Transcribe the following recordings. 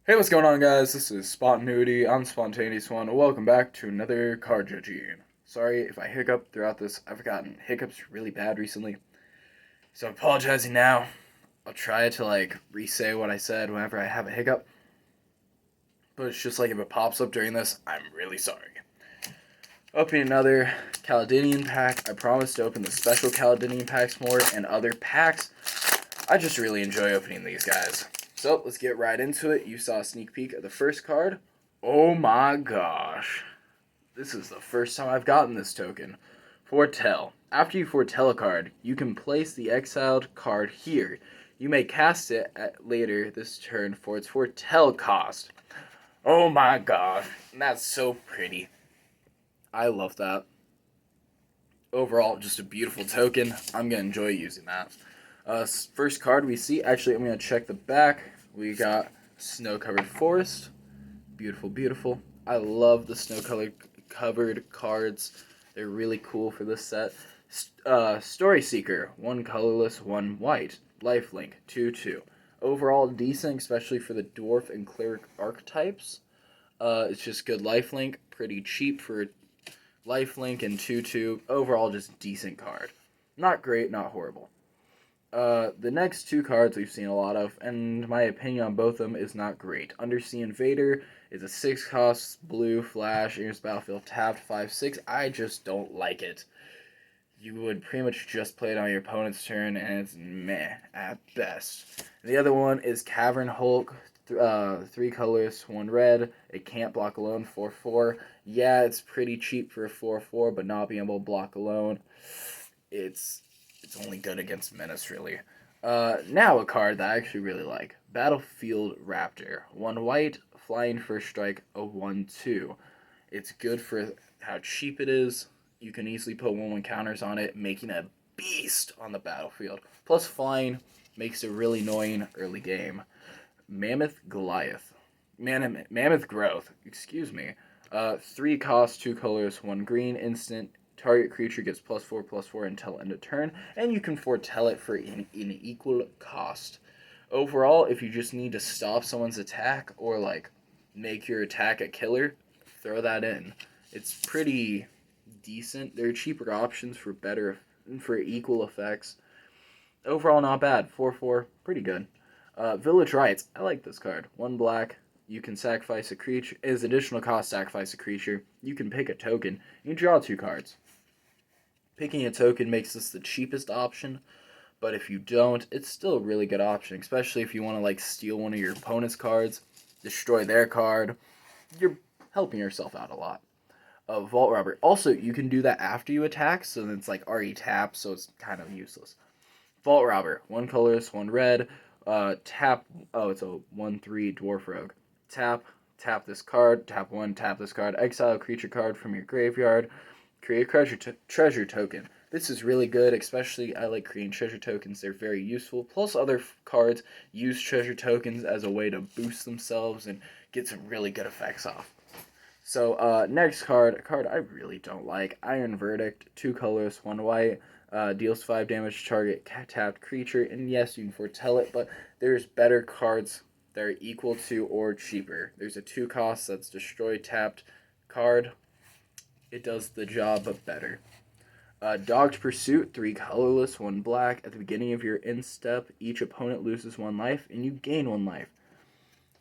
Hey, what's going on, guys? This is Spontaneity. I'm Spontaneous One. Welcome back to another card judging. Sorry if I hiccup throughout this. I've gotten hiccups really bad recently, so I'm apologizing now. I'll try to re-say what I said whenever I have a hiccup, but it's just like if it pops up during this, I'm really sorry. Opening another Caledonian pack. I promise to open the special Caledonian packs more and other packs. I just really enjoy opening these guys. So let's get right into it. You saw a sneak peek of the first card. Oh my gosh. This is the first time I've gotten this token. Foretell. After you foretell a card, you can place the exiled card here. You may cast it later this turn for its foretell cost. Oh my gosh. That's so pretty. I love that. Overall, just a beautiful token. I'm going to enjoy using that. First card we see, actually I'm going to check the back. We got Snow-Covered Forest. Beautiful, beautiful. I love the snow-covered cards. They're really cool for this set. Story Seeker, 1 colorless, 1 white. Lifelink, 2/2. Overall decent, especially for the dwarf and cleric archetypes. It's just good lifelink, pretty cheap for lifelink and 2/2. Overall just decent card. Not great, not horrible. The next two cards we've seen a lot of, and my opinion on both of them is not great. Undersea Invader is a 6-cost blue flash, enters battlefield tapped 5/6. I just don't like it. You would pretty much just play it on your opponent's turn, and it's meh at best. The other one is Cavern Hulk, 3 colors, 1 red. It can't block alone, 4/4. Yeah, it's pretty cheap for a 4/4, but not being able to block alone, it's only good against Menace, really. Now a card that I actually really like. Battlefield Raptor. 1 white, flying first strike, a 1/2. It's good for how cheap it is. You can easily put 1/1 counters on it, making a beast on the battlefield. Plus flying makes it really annoying early game. Mammoth Goliath. Mammoth Growth, excuse me. 3 cost, 2 colors, 1 green, instant. Target creature gets +4/+4 until end of turn, and you can foretell it for an equal cost. Overall, if you just need to stop someone's attack or make your attack a killer, throw that in. It's pretty decent. There are cheaper options for equal effects. Overall, not bad. 4/4, pretty good. Village Riots. I like this card. 1 black. You can sacrifice a creature. As additional cost, sacrifice a creature. You can pick a token. You draw 2 cards. Picking a token makes this the cheapest option, but if you don't, it's still a really good option, especially if you want to steal one of your opponent's cards, destroy their card. You're helping yourself out a lot. Vault Robber. Also, you can do that after you attack, so it's already tapped, so it's kind of useless. Vault Robber. 1 colorless, 1 red. Tap. Oh, it's a 1/3 Dwarf Rogue. Tap this card. Tap 1. Tap this card. Exile a creature card from your graveyard. Create a treasure token. This is really good, especially I like creating treasure tokens. They're very useful. Plus, other cards use treasure tokens as a way to boost themselves and get some really good effects off. So, next card, a card I really don't like. Iron Verdict, 2 colors, 1 white. Deals 5 damage to target tapped creature. And yes, you can foretell it, but there's better cards that are equal to or cheaper. There's a 2 cost that's destroy tapped card. It does the job, but better. Dogged Pursuit, 3 colorless, 1 black. At the beginning of your end step, each opponent loses 1 life, and you gain 1 life.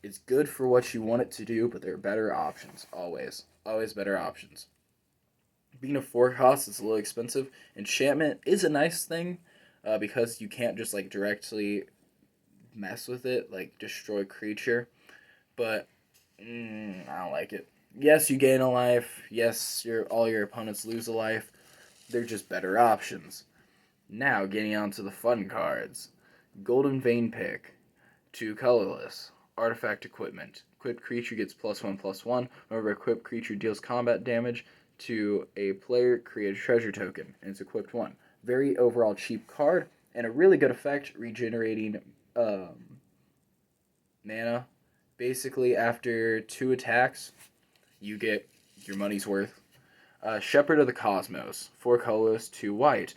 It's good for what you want it to do, but there are better options, always. Always better options. Being a 4 cost is a little expensive. Enchantment is a nice thing, because you can't just directly mess with it, destroy creature, but I don't like it. Yes, you gain a life. Yes, all your opponents lose a life. They're just better options. Now, getting on to the fun cards. Golden Vein Pick. 2 colorless. Artifact Equipment. Equipped creature gets +1/+1. Whenever equipped creature deals combat damage to a player, create a treasure token. And it's equipped 1. Very overall cheap card. And a really good effect, regenerating mana. Basically, after 2 attacks, you get your money's worth. Shepherd of the Cosmos. 4 colors, 2 white.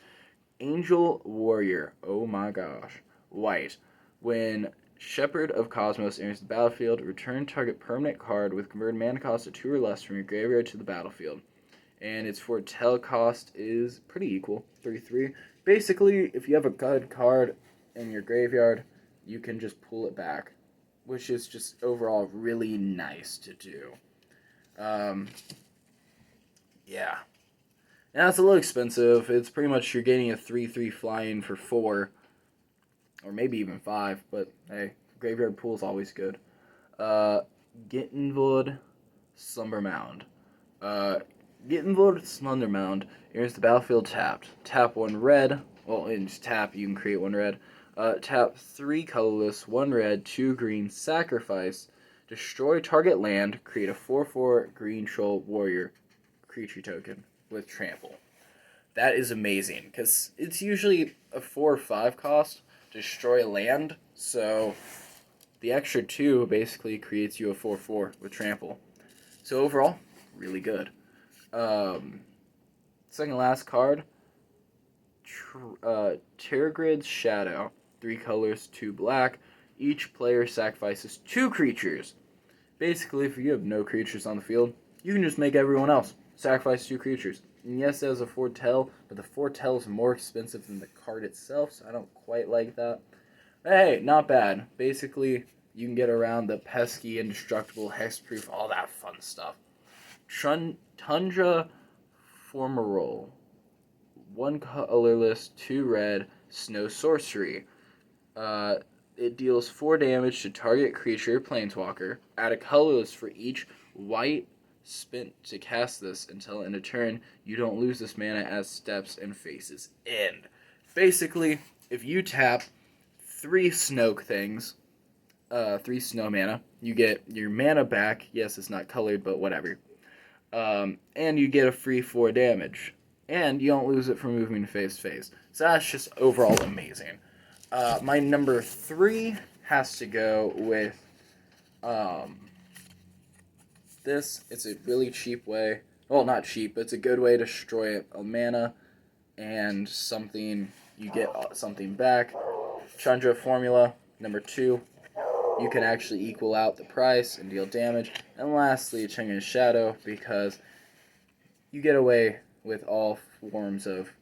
Angel Warrior. Oh my gosh. White. When Shepherd of Cosmos enters the battlefield. Return target permanent card with converted mana cost of 2 or less from your graveyard to the battlefield. And its foretell cost is pretty equal, 3/3. Basically, if you have a good card in your graveyard, you can just pull it back, which is just overall really nice to do. Yeah. Now it's a little expensive. It's pretty much you're getting a 3/3 fly-in for 4, or maybe even 5, but hey, graveyard pool is always good. Gittenwood Slumber Mound. Gittenwood Slumber Mound enters the battlefield tapped. Tap 1 red. Well, in just tap, you can create 1 red. Tap 3 colorless, 1 red, 2 green, sacrifice. Destroy target land. Create a 4/4 green troll warrior creature token with trample. That is amazing, because it's usually a 4 or 5 cost to destroy land, so the extra 2 basically creates you a 4/4 with trample. So overall, really good. Second last card, Terragrid's Shadow. 3 colors, 2 black. Each player sacrifices 2 creatures. Basically, if you have no creatures on the field, you can just make everyone else sacrifice 2 creatures. And yes, it has a foretell, but the foretell is more expensive than the card itself, so I don't quite like that. But hey, not bad. Basically, you can get around the pesky, indestructible, hexproof, all that fun stuff. Tundra Formarole. 1 colorless, 2 red, snow sorcery. It deals 4 damage to target creature, planeswalker. Add a colorless for each white spent to cast this until in a turn you don't lose this mana as steps and phases end. Basically, if you tap 3 Snoke things, 3 snow mana, you get your mana back. Yes, it's not colored, but whatever. And you get a free 4 damage. And you don't lose it from moving phase to phase. So that's just overall amazing. My number 3 has to go with this. It's a really cheap way. Well, not cheap, but it's a good way to destroy a mana and something. You get something back. Tundra Formula, number 2. You can actually equal out the price and deal damage. And lastly, Chang'e Shadow, because you get away with all forms of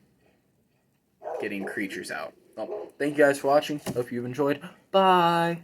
getting creatures out. Well, thank you guys for watching. Hope you've enjoyed. Bye!